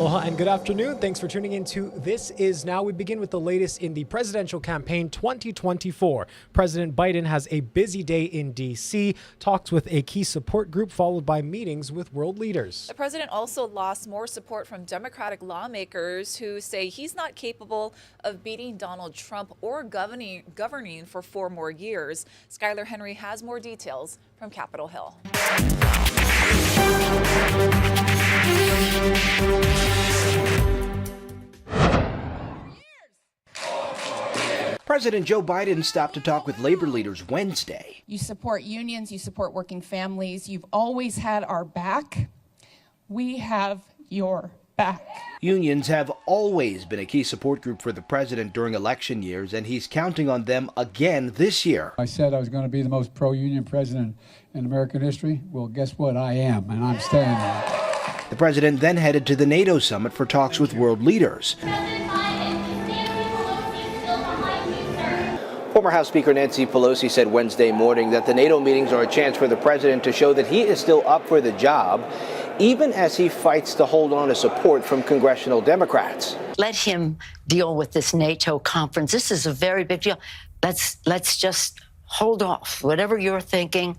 Aloha and good afternoon. Thanks for tuning in to This Is Now. We begin with the latest in the presidential campaign 2024. President Biden has a busy day in D.C., talks with a key support group, followed by meetings with world leaders. The president also lost more support from Democratic lawmakers who say he's not capable of beating Donald Trump or governing for 4 more years. Skylar Henry has more details from Capitol Hill. President Joe Biden stopped to talk with labor leaders Wednesday. You support unions, you support working families. You've always had our back. We have your back. Unions have always been a key support group for the president during election years, and he's counting on them again this year. I said I was going to be the most pro-union president in American history. Well, guess what? I am, and I'm staying there. The president then headed to the NATO summit for talks with world leaders. Former House Speaker Nancy Pelosi said Wednesday morning that the NATO meetings are a chance for the president to show that he is still up for the job, even as he fights to hold on to support from congressional Democrats. Let him deal with this NATO conference. This is a very big deal. Let's just hold off. Whatever you're thinking,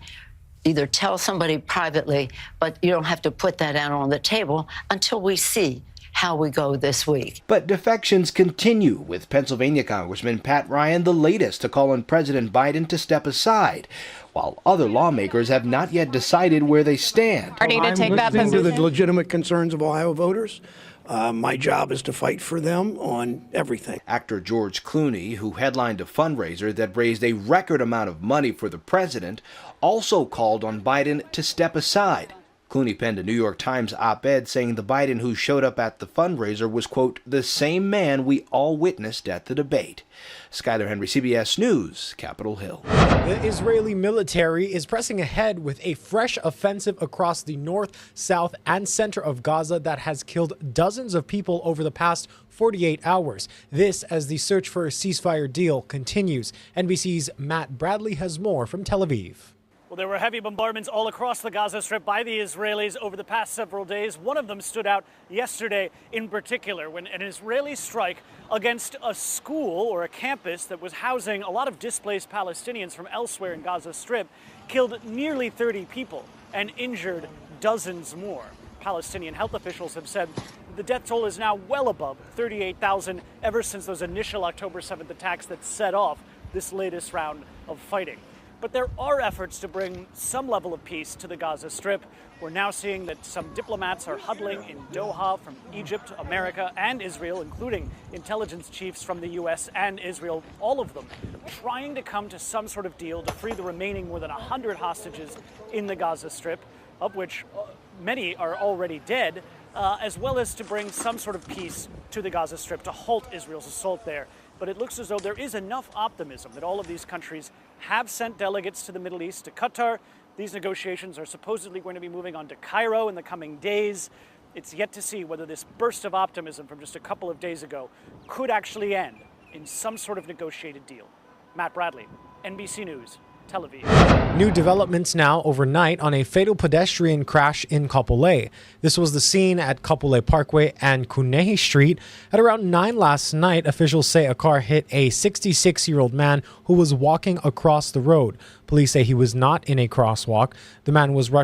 either tell somebody privately, but you don't have to put that out on the table until we see how we go this week. But defections continue, with Pennsylvania Congressman Pat Ryan the latest to call on President Biden to step aside, while other lawmakers have not yet decided where they stand. I'm listening to the legitimate concerns of Ohio voters. My job is to fight for them on everything. Actor George Clooney, who headlined a fundraiser that raised a record amount of money for the president, also called on Biden to step aside. Clooney penned a New York Times op-ed saying the Biden who showed up at the fundraiser was, quote, the same man we all witnessed at the debate. Skylar Henry, CBS News, Capitol Hill. The Israeli military is pressing ahead with a fresh offensive across the north, south, and center of Gaza that has killed dozens of people over the past 48 hours. This as the search for a ceasefire deal continues. NBC's Matt Bradley has more from Tel Aviv. Well, there were heavy bombardments all across the Gaza Strip by the Israelis over the past several days. One of them stood out yesterday in particular when an Israeli strike against a school or a campus that was housing a lot of displaced Palestinians from elsewhere in Gaza Strip killed nearly 30 people and injured dozens more. Palestinian health officials have said the death toll is now well above 38,000 ever since those initial October 7th attacks that set off this latest round of fighting. But there are efforts to bring some level of peace to the Gaza Strip. We're now seeing that some diplomats are huddling in Doha from Egypt, America, and Israel, including intelligence chiefs from the U.S. and Israel, all of them trying to come to some sort of deal to free the remaining more than 100 hostages in the Gaza Strip, of which many are already dead, as well as to bring some sort of peace to the Gaza Strip to halt Israel's assault there. But it looks as though there is enough optimism that all of these countries have sent delegates to the Middle East, to Qatar. These negotiations are supposedly going to be moving on to Cairo in the coming days. It's yet to see whether this burst of optimism from just a couple of days ago could actually end in some sort of negotiated deal. Matt Bradley, NBC News, Tel Aviv. New developments now overnight on a fatal pedestrian crash in Kapolei. This was the scene at Kapolei Parkway and Kunehi Street. At around 9 last night, officials say a car hit a 66-year-old man who was walking across the road. Police say he was not in a crosswalk. The man was rushed